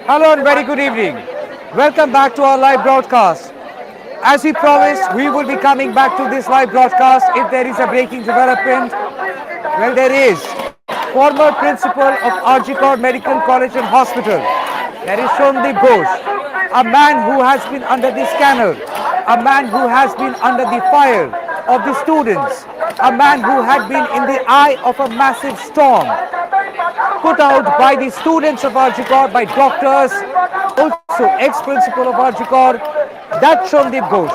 Hello and very good evening. Welcome back to our live broadcast. As we promised, we will be coming back to this live broadcast if there is a breaking development. Well, there is. Former principal of Arjikor Medical College and Hospital. There is Shondeep Ghosh, a man who has been under the scanner, a man who has been under the fire of the students, a man who had been in the eye of a massive storm, put out by the students of Arjikor, by doctors, also ex-principal of Arjikor, that Shondeep Ghosh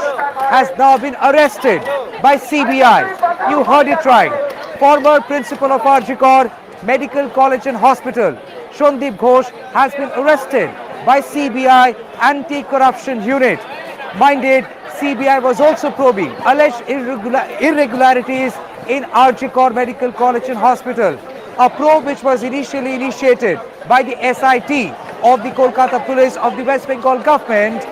has now been arrested by CBI. You heard it right. Former principal of Arjikor Medical College and Hospital, Shondeep Ghosh has been arrested by CBI Anti-Corruption Unit. Minded, CBI was also probing alleged irregularities in Arjikor Medical College and Hospital. A probe which was initially initiated by the SIT of the Kolkata Police of the West Bengal government,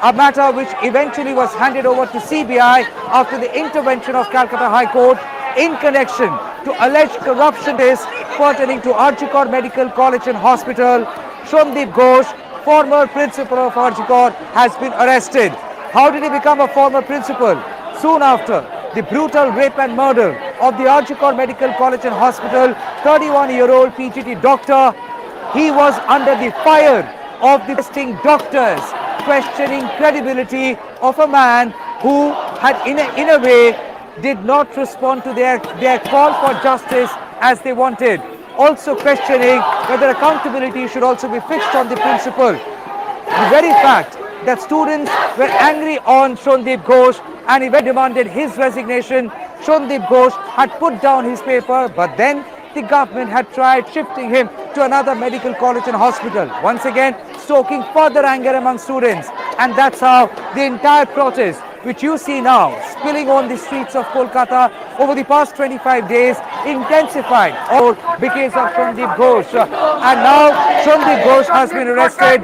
a matter which eventually was handed over to CBI after the intervention of Calcutta High Court in connection to alleged corruption pertaining to Arjikor Medical College and Hospital. Shondeep Ghosh, former principal of Arjikor, has been arrested. How did he become a former principal? Soon after the brutal rape and murder of the Arjikor Medical College and Hospital 31-year-old PGT doctor, he was under the fire of the testing doctors, questioning credibility of a man who had in a way did not respond to their call for justice as they wanted. Also questioning whether accountability should also be fixed on the principal. The very fact that students were angry on Shondeep Ghosh and even demanded his resignation. Shondeep Ghosh had put down his paper, but then the government had tried shifting him to another medical college and hospital, once again stoking further anger among students. And that's how the entire protest, which you see now spilling on the streets of Kolkata over the past 25 days, intensified all because of Shondeep Ghosh. And now Shondeep Ghosh has been arrested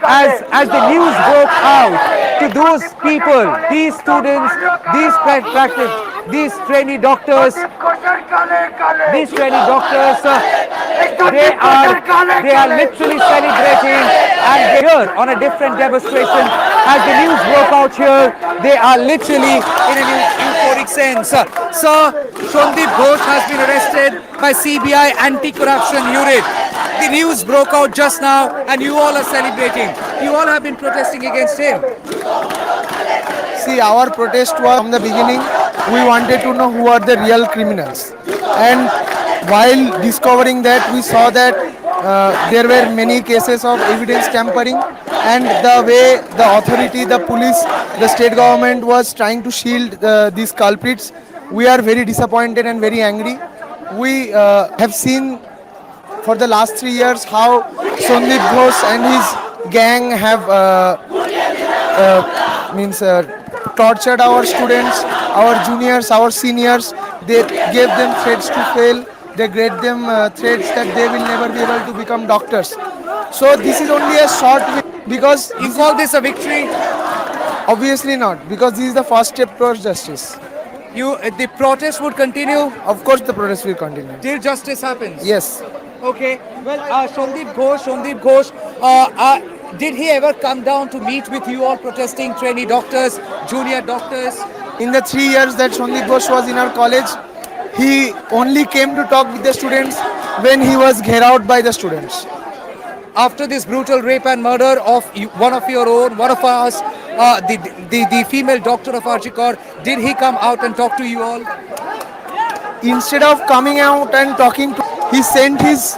as the news broke out to those people, these students, these trainee doctors, they are literally celebrating, and here on a different demonstration as the news broke out here, they are literally in a euphoric sense. Sir, Shondeep Ghosh has been arrested by CBI Anti-Corruption Unit. The news broke out just now and you all are celebrating. You all have been protesting against him. See, our protest was from the beginning. We wanted to know who are the real criminals. And while discovering that, we saw that there were many cases of evidence tampering, and the way the authority, the police, the state government was trying to shield these culprits, we are very disappointed and very angry. We have seen for the last 3 years how Shondeep Ghosh and his gang have tortured our students, our juniors, our seniors. They gave them threats to fail. They gave them threats that they will never be able to become doctors. So this is only a short because You call this a victory? obviously not, because this is the first step towards justice. The protest would continue Of course, the protest will continue. till justice happens. Yes. Okay. Well, Shondeep Ghosh, did he ever come down to meet with you all protesting trainee doctors, junior doctors? In the 3 years that Shondeep Ghosh was in our college, he only came to talk with the students when he was gherawed out by the students. After this brutal rape and murder of one of your own, one of us, the female doctor of Arjikor, did he come out and talk to you all? Instead of coming out and talking to, he sent his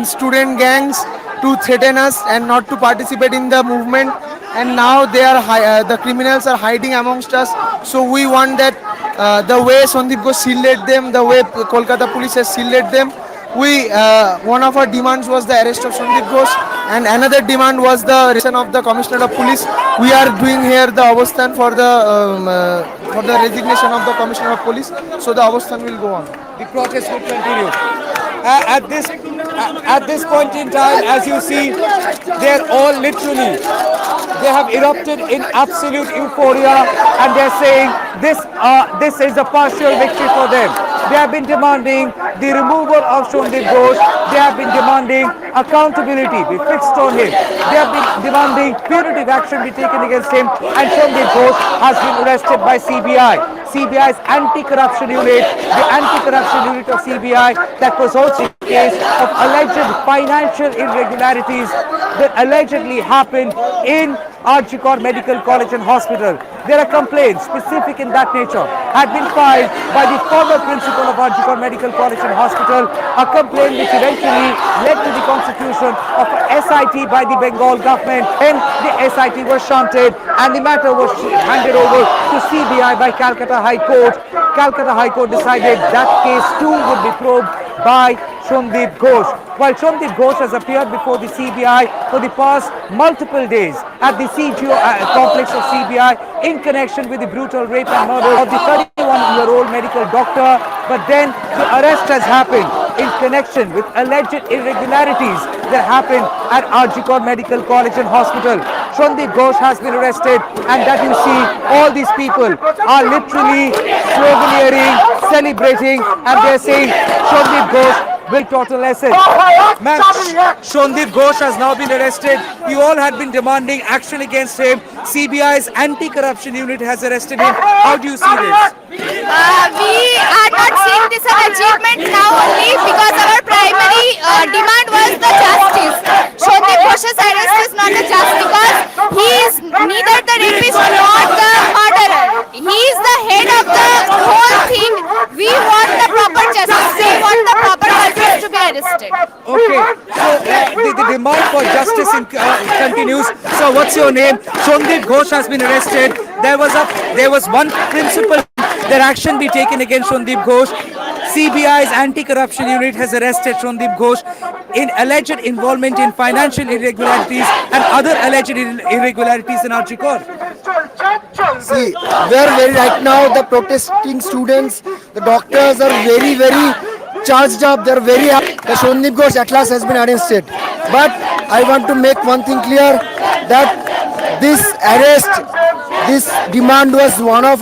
student gangs to threaten us and not to participate in the movement, and now they are the criminals are hiding amongst us. So we want that the way Shondeep Ghosh shielded them, the way Kolkata police has shielded them, we one of our demands was the arrest of Shondeep Ghosh, and another demand was the arrest of the commissioner of police. We are doing here the Avasthan for the resignation of the commissioner of police, so the Avasthan will go on. The protest will continue. At this point in time, as you see, they're all literally, they have erupted in absolute euphoria, and they're saying this is a partial victory for them. They have been demanding the removal of Shondip Ghosh. They have been demanding accountability be fixed on him. They have been demanding punitive action be taken against him, and Shondip Ghosh has been arrested by CBI. CBI's anti-corruption unit, the anti-corruption unit of CBI that was also a case of alleged financial irregularities that allegedly happened in Arjikor Medical College and Hospital. There are complaints specific in that nature had been filed by the former principal of Arjikor Medical College and Hospital, a complaint which eventually led to the constitution of a SIT by the Bengal government. Then the SIT was shunted and the matter was handed over to CBI by Calcutta High Court. Calcutta High Court decided that case too would be probed by Shondip Ghosh. While Shondip Ghosh has appeared before the CBI for the past multiple days at the CGO complex of CBI in connection with the brutal rape and murder of the 31-year-old medical doctor, but then the arrest has happened in connection with alleged irregularities that happened at Arjikor Medical College and Hospital. Shondip Ghosh has been arrested, and that you see, all these people are literally sloganeering, celebrating, and they're saying Shondip Ghosh will taught a lesson. Ma'am, Shondip Ghosh has now been arrested. You all had been demanding action against him. CBI's anti-corruption unit has arrested him. How do you see this? We are not seeing this an achievement now only because our primary demand was the justice. Shondip Ghosh's arrest is not a just because he is neither the rapist nor the murderer. He is the head of the whole thing. We want the proper justice. We want the proper culprits to be arrested. Okay, so the demand for justice continues. So what's your name? Shondip Ghosh has been arrested. There was one principle that action be taken against Shondip Ghosh. CBI's anti-corruption unit has arrested Shondip Ghosh in alleged involvement in financial irregularities and other alleged irregularities in Arjikor. See, right now the protesting students, the doctors are very charged up. They're very happy. The Shondip Ghosh at last has been arrested. But I want to make one thing clear that this arrest, this demand was one of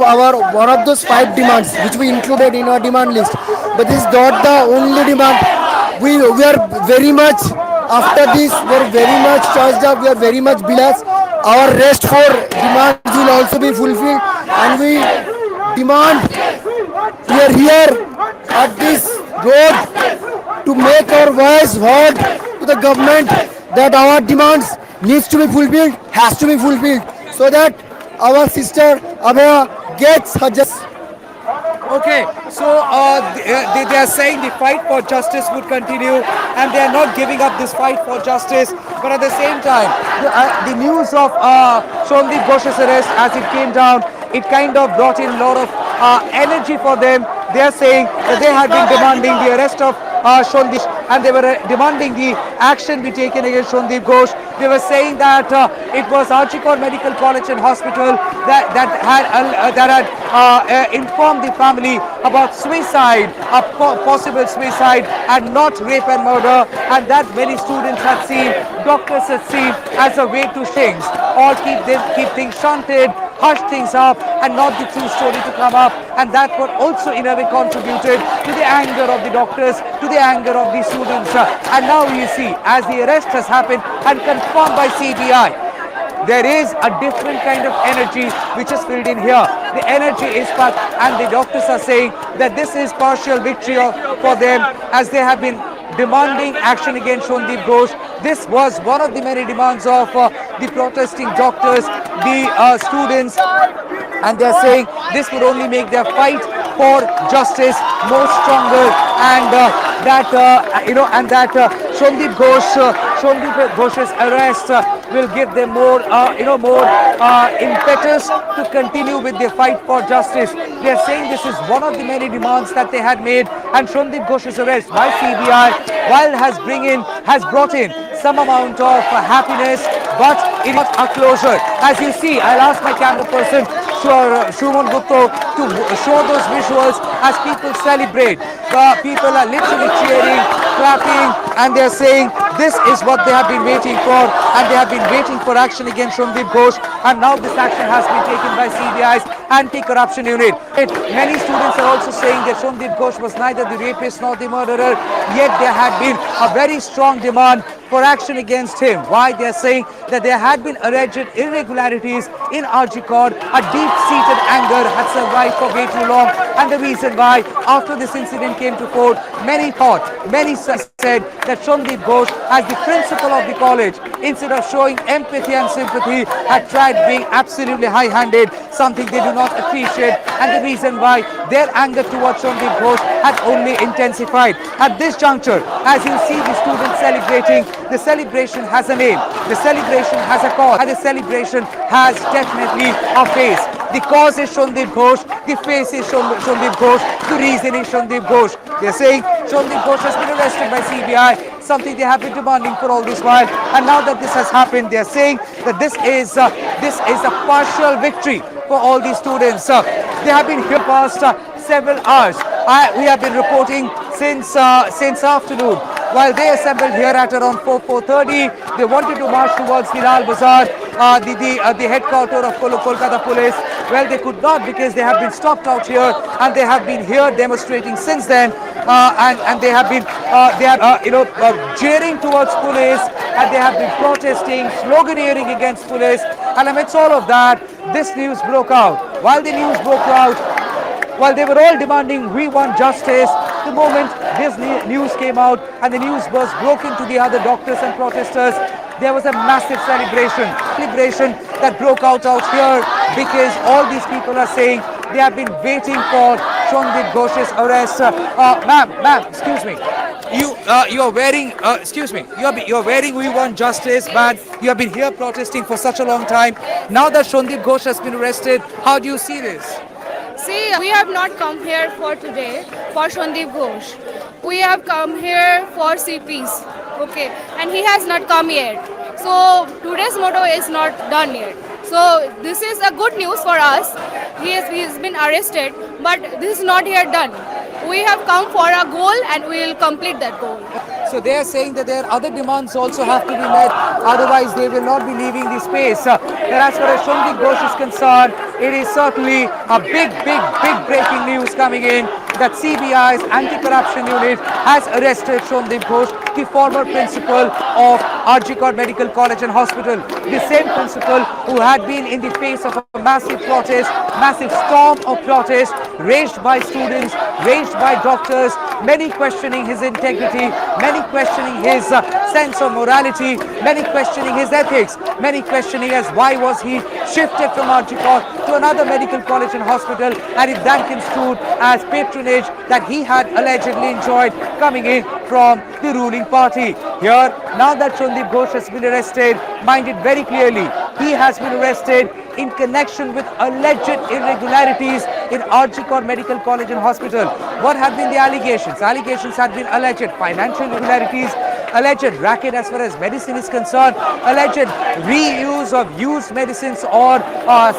those 5 demands which we included in our demand list. But this is not the only demand. We are very much after this. We are very much charged up. We are very much blessed. Our rest 4 demands will also be fulfilled, and we demand. We are here at this road to make our voice heard to the government that our demands needs to be fulfilled, has to be fulfilled, so that our sister Abhaya gets her justice. Okay, so they are saying the fight for justice would continue, and they are not giving up this fight for justice. But at the same time, the news of Shondip Ghosh's arrest, as it came down, it kind of brought in a lot of energy for them. They are saying that they had been demanding the arrest of Shondip, and they were demanding the action be taken against Shondip Ghosh. They were saying that it was Arjikor Medical College and Hospital that had informed the family about suicide, a possible suicide, and not rape and murder, and that many students had seen, doctors had seen as a way to things, or keep things shunted, hush things up, and not the true story to come up, and that would also in a way contributed to the anger of the doctors, to the anger of the students. And now you see, as the arrest has happened and confirmed by CBI, there is a different kind of energy which is filled in here. The energy is packed, and the doctors are saying that this is partial victory for them, as they have been demanding action against Shondip Ghosh. This was one of the many demands of the protesting doctors, the students, and they are saying this would only make their fight for justice more stronger, and Shondip Ghosh's arrest will give them more impetus to continue with their fight for justice. They are saying this is one of the many demands that they had made, and Shondip Ghosh's arrest by CBI, while has brought in some amount of happiness, but it is a closure. As you see, I'll ask my camera person, Shuman Gupta, to show those visuals as people celebrate. People are literally cheering, clapping, and they're saying this is what they have been waiting for, and they have been waiting for action against Shondeep Ghosh, and now this action has been taken by CBI's anti-corruption unit. Many students are also saying that Shondeep Ghosh was neither the rapist nor the murderer, yet there had been a very strong demand for action against him. Why? They are saying that there had been alleged irregularities in RG Kar. A deep-seated anger had survived for way too long, and the reason why, after this incident came to court, many said that Shondeep Ghosh, as the principal of the college, instead of showing empathy and sympathy, had tried being absolutely high-handed, something they do not appreciate, and the reason why their anger towards Shondeep Ghosh had only intensified. At this juncture, as you see the students celebrating, the celebration has a name, the celebration has a cause, and the celebration has definitely a face. The cause is Shondeep Ghosh, the face is Shondeep Ghosh, the reason is Shondeep Ghosh. They are saying Shondeep Ghosh has been arrested by CBI, something they have been demanding for all this while, and now that this has happened, they are saying that this is a partial victory for all these students. They have been here past several hours. We have been reporting since afternoon. While they assembled here at around 4:30, they wanted to march towards the Lal Bazaar, the headquarters of Kolkata Police. Well, they could not because they have been stopped out here, and they have been here demonstrating since then, and they have been jeering towards police, and they have been protesting, sloganeering against police. And amidst all of that, this news broke out. While the news broke out, while they were all demanding we want justice, the moment this news came out and the news was broken to the other doctors and protesters, there was a massive celebration that broke out here, because all these people are saying they have been waiting for Shondeep Ghosh's arrest. Ma'am, excuse me. You're wearing, you're wearing "We Want Justice" badge. You have been here protesting for such a long time. Now that Shondeep Ghosh has been arrested, how do you see this? See, we have not come here for today for Shondeep Ghosh. We have come here for CPs, okay, and he has not come yet. So today's motto is not done yet. So this is a good news for us. He has been arrested, but this is not yet done. We have come for a goal, and we will complete that goal. So they are saying that their other demands also have to be met, otherwise they will not be leaving the space. As far as Shondeep Ghosh is concerned, it is certainly a big breaking news coming in that CBI's anti-corruption unit has arrested Shondeep Ghosh, the former principal of RG Kar Medical College and Hospital, the same principal who had been in the face of a massive protest, massive storm of protest raised by students, raised by doctors, many questioning his integrity, many questioning his sense of morality, many questioning his ethics, many questioning as why was he shifted from RG Kar to another medical college and hospital, and if that construed as patronage that he had allegedly enjoyed coming in from the ruling party. Here, now that Shondeep Ghosh has been arrested, mind it very clearly, he has been arrested in connection with alleged irregularities in RG Kar Medical College and Hospital. What have been the allegations? Allegations have been alleged financial irregularities, alleged racket as far as medicine is concerned, alleged reuse of used medicines or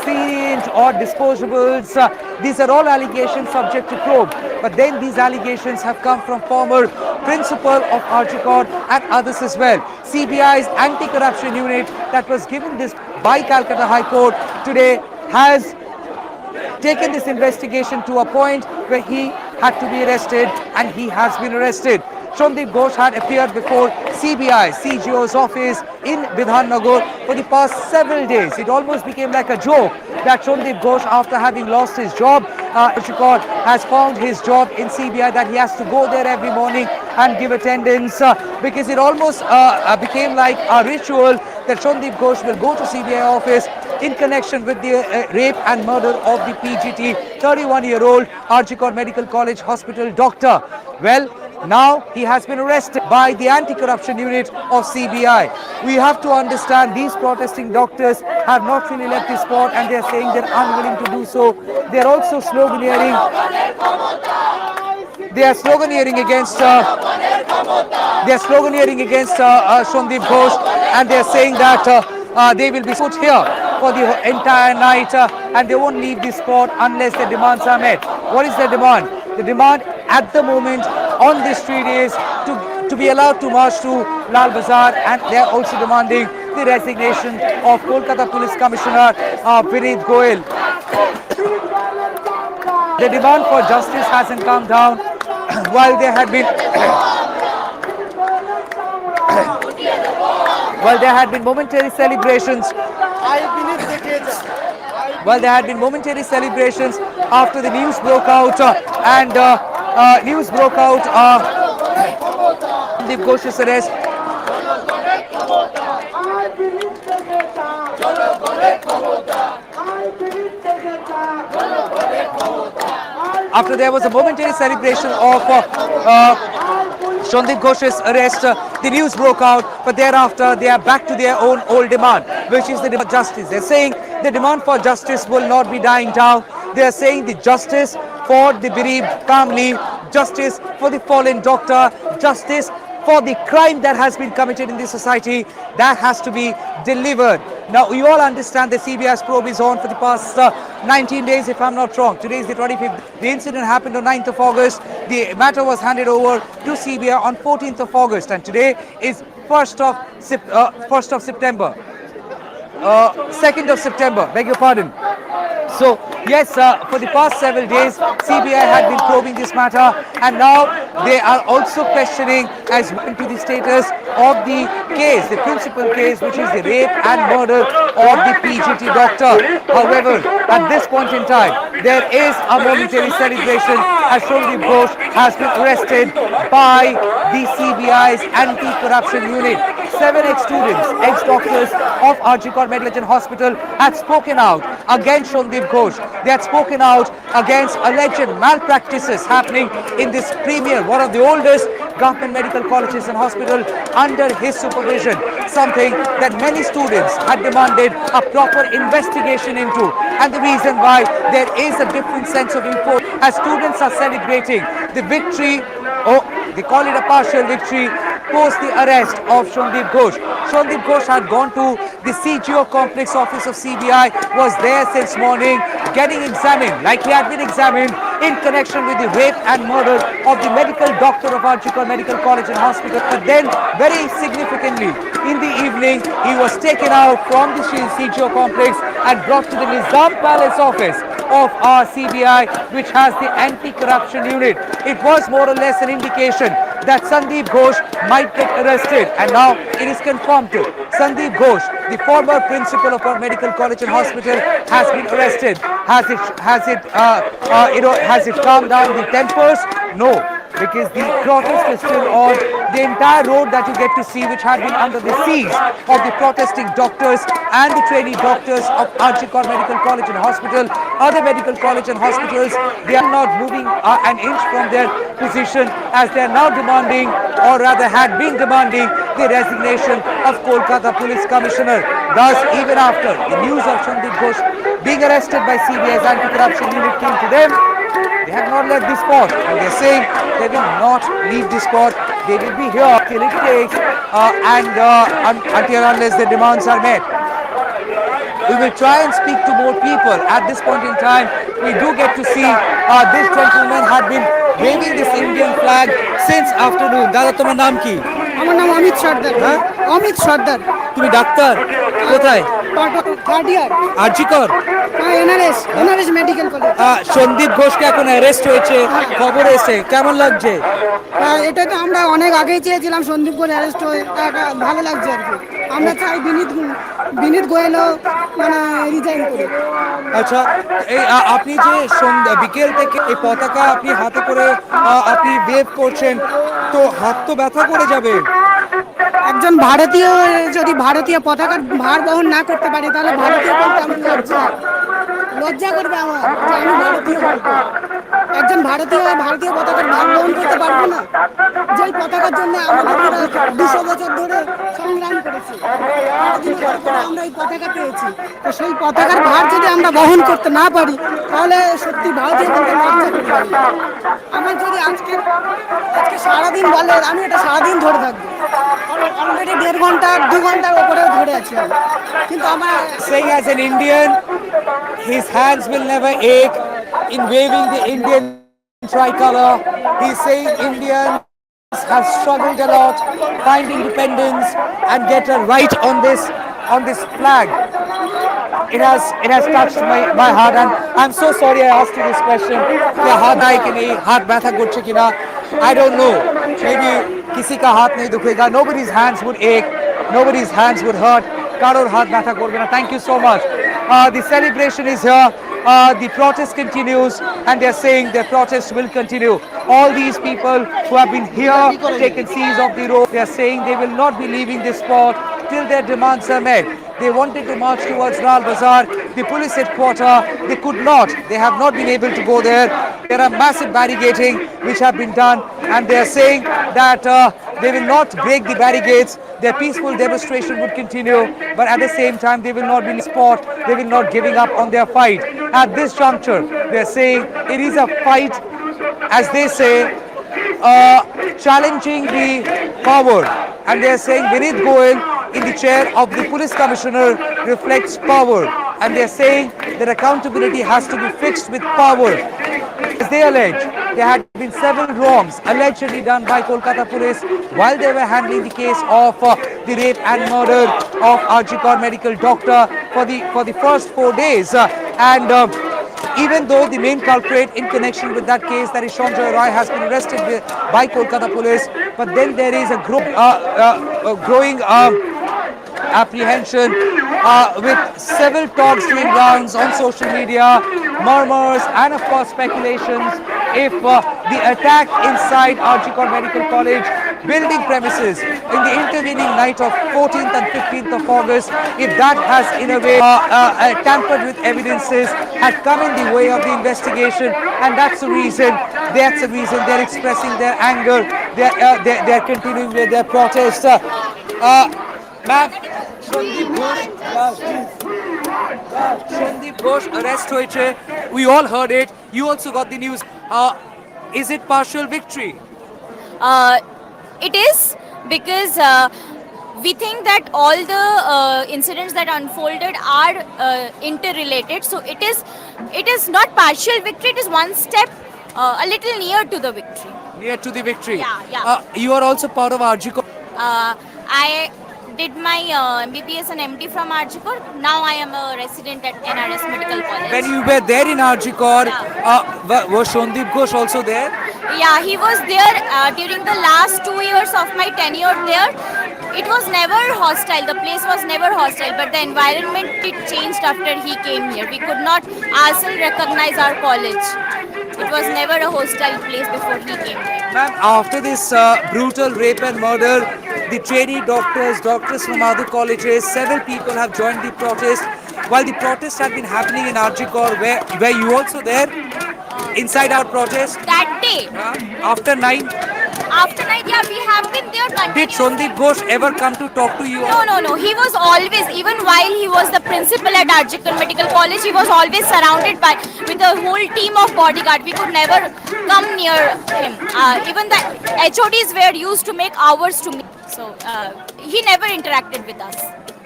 syringe or disposables. These are all allegations subject to probe. But then these allegations have come from former principal of RG Kar and others as well. CBI's anti-corruption unit that was given this by Calcutta High Court today has taken this investigation to a point where he had to be arrested, and he has been arrested. Shondeep Ghosh had appeared before CBI, CGO's office in Bidhan Nagar for the past several days. It almost became like a joke that Shondeep Ghosh, after having lost his job, has found his job in CBI, that he has to go there every morning and give attendance, because it almost became like a ritual that Shondeep Ghosh will go to CBI office in connection with the rape and murder of the PGT 31-year-old RG Kar Medical College Hospital doctor. Well, now he has been arrested by the anti-corruption unit of CBI. We have to understand these protesting doctors have not really left the spot, and they are saying they're unwilling to do so. They are also sloganeering. They are sloganeering against Shondeep Ghosh, and they are saying that they will be put here for the entire night, and they won't leave the spot unless their demands are met. What is their demand? The demand at the moment on the street is to to be allowed to march to Lal Bazaar, and they are also demanding the resignation of Kolkata Police Commissioner Vineet Goyal. The demand for justice hasn't come down while there had been momentary celebrations. Well, there had been momentary celebrations after the news broke out, Sandeep Ghosh's arrest. After there was a momentary celebration of Sandeep Ghosh's arrest, the news broke out, but thereafter they are back to their own old demand, which is the demand for justice. They're saying the demand for justice will not be dying down. They are saying the justice for the bereaved family, justice for the fallen doctor, justice for the crime that has been committed in this society, that has to be delivered. Now, you all understand the CBI's probe is on for the past 19 days, if I'm not wrong. Today is the 25th. The incident happened on 9th of August. The matter was handed over to CBI on 14th of August, and today is 1st of September. 2nd of September, beg your pardon. So, yes, for the past several days, CBI had been probing this matter, and now they are also questioning as well to the status of the case, the principal case, which is the rape and murder of the PGT doctor. However, at this point in time, there is a momentary celebration as Sandeep Ghosh has been arrested by the CBI's anti-corruption unit. 7 ex-students, ex-doctors of R.G. Kar Medical Hospital had spoken out against Sandeep Ghosh. They had spoken out against alleged malpractices happening in this premier, one of the oldest government medical colleges and hospital under his supervision. Something that many students had demanded a proper investigation into. And the reason why there is a different sense of import as students are celebrating the victory, or they call it a partial victory, post the arrest of Sandeep Ghosh. Sandeep Ghosh had gone to the CGO complex office of CBI, was there since morning getting examined, like he had been examined in connection with the rape and murder of the medical doctor of R.G. Kar Medical College and Hospital. But then, very significantly, in the evening, he was taken out from the CGO complex and brought to the Nizam Palace office of our CBI, which has the anti-corruption unit. It was more or less an indication that Sandeep Ghosh might get arrested, and now it is confirmed to. Sandeep Ghosh, the former principal of our medical college and hospital, has been arrested. Has it calmed down the tempers? No, because the protest is still on. The entire road that you get to see, which had been under the siege of the protesting doctors and the trainee doctors of R.G. Kar Medical College and Hospital, other medical college and hospitals, they are not moving an inch from their position, as they are now demanding, or rather had been demanding, the resignation of Kolkata Police Commissioner. Thus, even after the news of Sandeep Ghosh being arrested by CBI's anti-corruption unit came to them, they have not left the spot, and they are saying they will not leave the spot. They will be here till it takes, until unless the demands are met. We will try and speak to more people. At this point in time, we do get to see this gentleman had been waving this Indian flag since afternoon. Dada, তোমার নাম কি? আমার নাম অমিত সর্দার। অমিত সর্দার। তুমি doctor? কোথায়? Third year. আরজি কর? NRS medical college. Sandeep ঘোষকে এখন অ্যারেস্ট হয়েছে, খবর এসে কেমন লাগছে? এটা তো আমরা অনেক আগেই চেয়েছিলাম সন্দীপ ঘোষ অ্যারেস্ট হয়ে, ভালো লাগছে আর কি। আমরা চাই বিনীত গোয়েলও মানে রিজাইন করে। আচ্ছা, এই আপনি যে বিকেল থেকে এই পতাকা আপনি হাতে করে আপনি ওয়েভ করছেন, তো হাত তো ব্যথা করে যাবে। একজন ভারতীয় যদি ভারতীয় পতাকার ভার বহন না করতে পারে, তাহলে ভারতীয় বলতে আমার লজ্জা করবে আমার, যে আমি ভারতীয়। একজন ভারতীয় পতাকার ভার বহন করতে পারবো না, যেই পতাকার জন্য আমাদের 200 বছর ধরে সংগ্রাম করেছি, আমরা এই পতাকা পেয়েছি। তো সেই পতাকার ভার যদি আমরা বহন করতে না পারি, তাহলে সত্যি ভারতীয় বলতে লজ্জা করবে। আমার যদি আজকে সারাদিন বলে, আমি এটা সারাদিন ধরে থাকবো। অলরেডি 1.5 ঘন্টা 2 ঘন্টার উপরেও ধরে আছি আমি, কিন্তু আমার saying as an Indian, his hands will never ache in waving the Indian tricolor. He's saying Indian have struggled a lot, find independence and get a right on this flag. It has touched my heart, and I'm so sorry I asked you this question. क्या हाथ आए कि नहीं, हाथ ব্যথা করছে কিনা? I don't know. Maybe किसी का हाथ नहीं दुखेगा. Nobody's hands would ache. Nobody's hands would hurt. কারোর হাত ব্যথা করবে না. Thank you so much. The celebration is here. The protest continues, and they're saying their protest will continue. All these people who have been here, taken seize of the road, they are saying they will not be leaving this spot till their demands are met. They wanted to march towards Lal Bazaar, the police headquarters. They could not. They have not been able to go there. There are massive barricading which have been done, and they are saying that they will not break the barricades. Their peaceful demonstration would continue, but at the same time, they will not be in spot. They will not giving up on their fight. At this juncture, they are saying it is a fight, as they say, challenging the power, and they are saying Vinit Goyal in the chair of the police commissioner reflects power, and they are saying that accountability has to be fixed with power. As they allege, there had been several wrongs allegedly done by Kolkata police while they were handling the case of the rape and murder of R.G. Kar medical doctor for the first 4 days, and even though the main culprit in connection with that case, that is Sanjay Roy, has been arrested by Kolkata police, but then there is a growing apprehension with several talks doing rounds on social media, murmurs and of course speculations if the attack inside R.G. Kar Medical College building premises in the intervening night of 14th and 15th of August, if that has in a way tampered with evidences, had come in the way of the investigation, and that's the reason they're expressing their anger, they're continuing with their protest. Ma'am, Shandip Ghosh arrest হয়েছে. We all heard it. You also got the news. Is it partial victory? It is, because we think that all the incidents that unfolded are interrelated. So it is not partial victory. It is one step a little near to the victory. Near to the victory. Yeah. You are also part of R.G. Kar. I did my MBBS and MD from R.G. Kar. Now I am a resident at NRS Medical College. When you were there in R.G. Kar, was Shandip Ghosh also there? Yeah, he was there during the last 2 years of my tenure there. It was never hostile. The place was never hostile, but the environment it changed after he came here. We could not ourselves recognize our college. It was never a hostile place before he came here. Ma'am, after this brutal rape and murder, the trainee doctors from other colleges, several people have joined the protest. While the protest had been happening in R.G. Kar, were you also there inside our protest? That day, After 9, after night, yeah, we have been there did continuously. Shandip Ghosh ever come to talk to you? No. He was always, even while he was the principal at R.G. Kar Medical College, he was always surrounded with a whole team of bodyguard. We could never come near him. Even the HODs were used to make hours to meet. So he never interacted with us.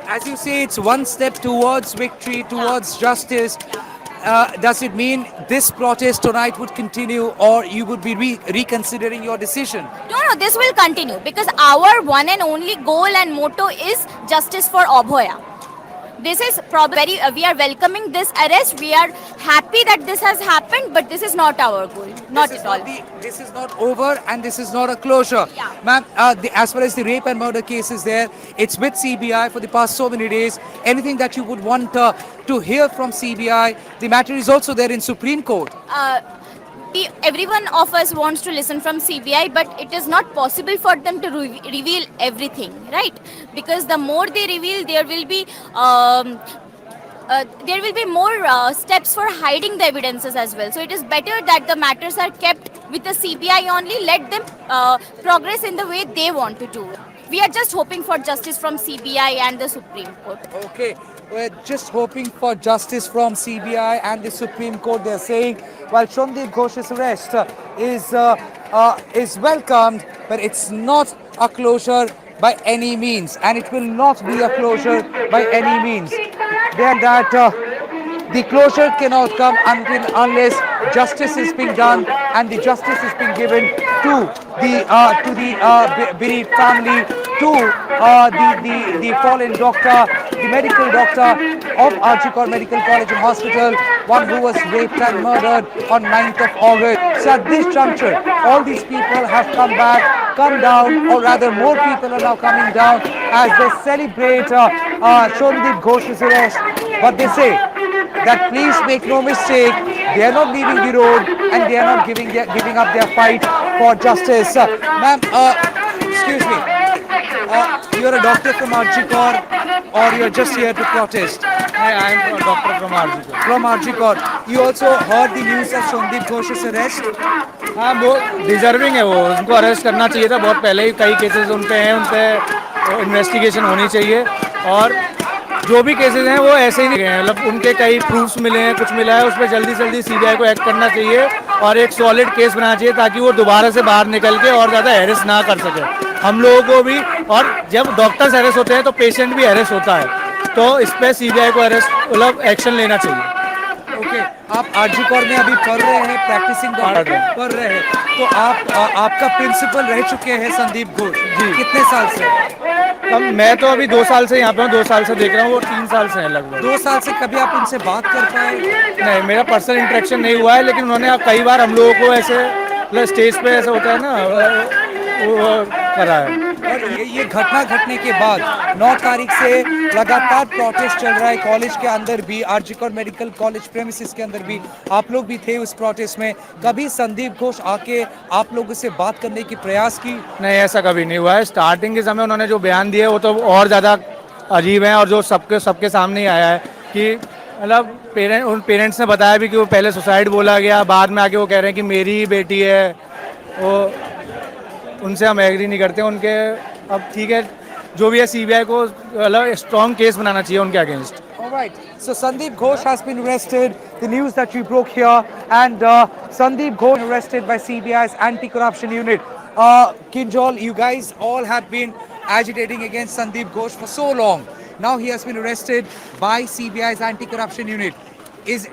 As you say, it's one step towards victory, towards justice. Does it mean this protest tonight would continue, or you would be reconsidering your decision? No, this will continue, because our one and only goal and motto is justice for Abhoya. This is probably we are welcoming this arrest. We are happy that this has happened, but this is not our goal. Not at all. This is not over, and this is not a closure. Yeah. Ma'am, as far as the rape and murder case is there, it's with CBI for the past so many days. Anything that you would want to hear from CBI? The matter is also there in Supreme Court. Everyone of us wants to listen from CBI, but it is not possible for them to reveal everything, right? Because the more they reveal, there will be more steps for hiding the evidences as well. So it is better that the matters are kept with the CBI only. Let them progress in the way they want to do. We are just hoping for justice from CBI and the Supreme Court. Okay, we're just hoping for justice from CBI and the Supreme Court. They're saying, while Shandip Ghosh's arrest is welcomed, but it's not a closure by any means, and it will not be a closure by any means. Then that the closure cannot come unless justice is being done and the justice is being given to the bereaved family, to the fallen doctor, the medical doctor of Archicor Medical College and Hospital, one who was raped and murdered on 9th of August. So at this juncture, all these people have come down, or rather more people are now coming down as they celebrate Shondeep Ghosh's arrest. But they say that please make no mistake, they are not leaving the road and they are not giving up their fight for justice. Ma'am, excuse me, you're a doctor from Archicor or you're just here to protest? I am a doctor from RG. From Archicor. You also heard the news of Shondeep Ghosh's arrest? हाँ वो deserving है, वो उनको arrest करना चाहिए था बहुत पहले ही। कई केसेस उन पे हैं, उन पे इन्वेस्टिगेशन होनी चाहिए और जो भी केसेस हैं वो ऐसे ही नहीं गए हैं। मतलब उनके कई प्रूफ्स मिले हैं, कुछ मिला है, उस पर जल्दी से जल्दी सीबीआई को एक्ट करना चाहिए और एक सॉलिड केस बनाना चाहिए ताकि वो दोबारा से बाहर निकल के और ज़्यादा हैरेस ना कर सके हम लोगों को भी। और जब डॉक्टर्स हैरेस होते हैं तो पेशेंट भी हैरेस होता है, तो इस पर सीबीआई को अरेस्ट मतलब एक्शन लेना चाहिए। ओके, आप आरजीकर में अभी पढ़ रहे हैं, प्रैक्टिसिंग डॉक्टर पढ़ रहे हैं, तो आपका प्रिंसिपल रह चुके हैं संदीप घोष जी, कितने साल से? अब मैं तो अभी 2 साल से यहाँ पे हूँ, 2 साल से देख रहा हूँ, वो 3 साल से हैं लगभग। 2 साल से कभी आप उनसे बात कर पाए? नहीं, मेरा पर्सनल इंटरेक्शन नहीं हुआ है, लेकिन उन्होंने कई बार हम लोगों को ऐसे मतलब स्टेज पे ऐसा होता है ना, वो करा है। और ये घटना घटने के बाद 9 तारीख से लगातार प्रोटेस्ट चल रहा है कॉलेज के अंदर भी, आरजीकर मेडिकल कॉलेज प्रेमिसेस के अंदर भी। आप लोग भी थे उस प्रोटेस्ट में, कभी संदीप घोष आके आप लोगों से बात करने की प्रयास की? नहीं, ऐसा कभी नहीं हुआ है। स्टार्टिंग के समय उन्होंने जो बयान दिए वो तो और ज़्यादा अजीब है, और जो सबके सामने ही आया है कि मतलब उन पेरेंट्स ने बताया भी कि वो पहले सुसाइड बोला गया, बाद में आके वो कह रहे हैं कि मेरी ही बेटी है, वो उनसे हम एग्री नहीं करते उनके। अब ठीक है, जो भी है सीबीआई को मतलब स्ट्रॉन्ग केस बनाना चाहिए उनके against. Alright, so Sandeep Ghosh has been arrested. The news that we broke here, and Sandeep Ghosh arrested by CBI's anti-corruption unit. Kinjal, you guys all have been agitating against Sandeep Ghosh for so long. Now he has been arrested by CBI's anti-corruption unit.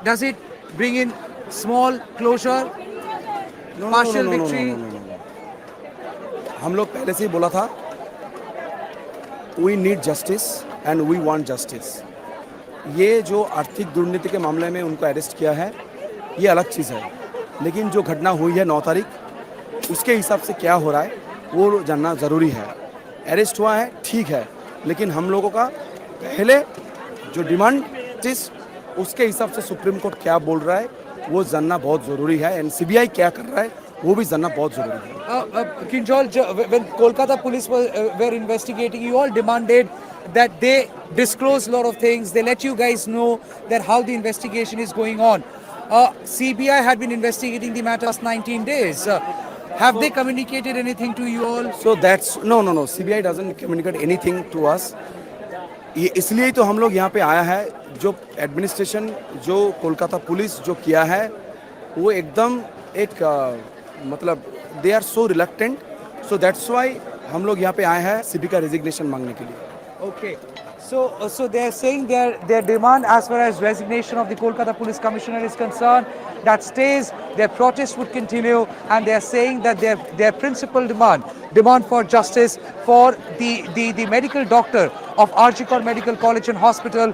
Does it bring in small closure, partial victory? हम लोग पहले से ही बोला था, we need justice and we want justice. ये जो आर्थिक दुर्नीति के मामले में उनको अरेस्ट किया है, ये अलग चीज़ है, लेकिन जो घटना हुई है 9 तारीख, उसके हिसाब से क्या हो रहा है वो जानना ज़रूरी है। अरेस्ट हुआ है ठीक है, लेकिन हम लोगों का पहले जो डिमांड जिस उसके हिसाब से सुप्रीम कोर्ट क्या बोल रहा है वो जानना बहुत ज़रूरी है, एंड सीबीआई क्या कर रहा है वो भी जानना बहुत जरूरी है। Kinjal, when Kolkata police were investigating, you all demanded that they disclose a lot of things. They let you guys know that how the investigation is going on. CBI had been investigating the matter last 19 days. Have they communicated anything to you all? So that's no. CBI doesn't communicate anything to us. ये इसलिए तो हम लोग यहाँ पे आया है, जो एडमिनिस्ट्रेशन जो कोलकाता पुलिस जो किया है वो एकदम एक मतलब they are so reluctant, so that's why हम लोग यहाँ पे आए हैं सीबी का रेजिग्नेशन मांगने के लिए। Okay, so they are saying their demand as far as resignation of the Kolkata Police Commissioner is concerned, that stays, their protest would continue, and they are saying that their principal demand for justice for the medical doctor of Archicor Medical College and Hospital,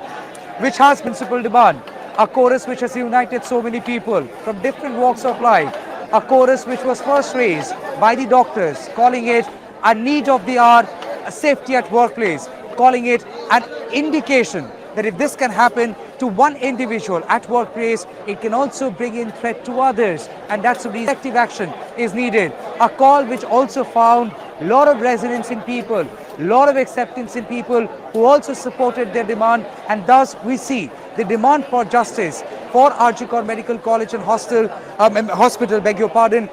which has principal demand, a chorus which has united so many people from different walks of life, a chorus which was first raised by the doctors, calling it a need of the hour, a safety at workplace, calling it an indication that if this can happen to one individual at workplace, it can also bring in threat to others, and that's why effective action is needed. A call which also found a lot of resonance in people, a lot of acceptance in people who also supported their demand, and thus we see the demand for justice for Archicor Medical College and Hospital, beg your pardon,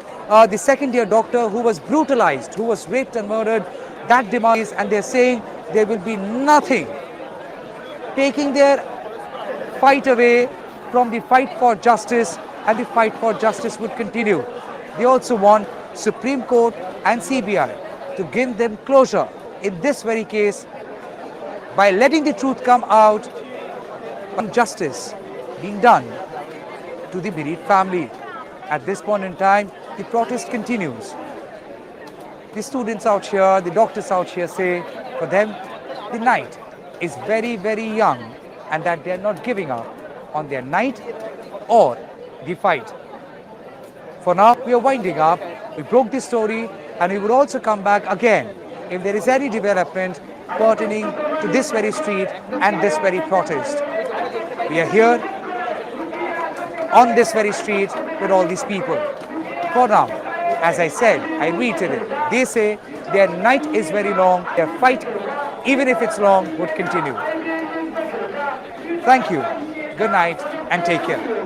the second-year doctor who was brutalized, who was raped and murdered. That demand is, and they're saying there will be nothing taking their fight away from the fight for justice, and the fight for justice would continue. They also want Supreme Court and CBI to give them closure in this very case by letting the truth come out, and justice being done to the bereaved family. At this point in time, the protest continues. The students out here, the doctors out here say, for them, the night is very, very young and that they are not giving up on their night or the fight. For now, we are winding up. We broke this story and we will also come back again if there is any development pertaining to this very street and this very protest. We are here on this very street with all these people. For now, as I said, I reiterate, they say their night is very long, their fight, even if it's long, would continue. Thank you, good night, and take care.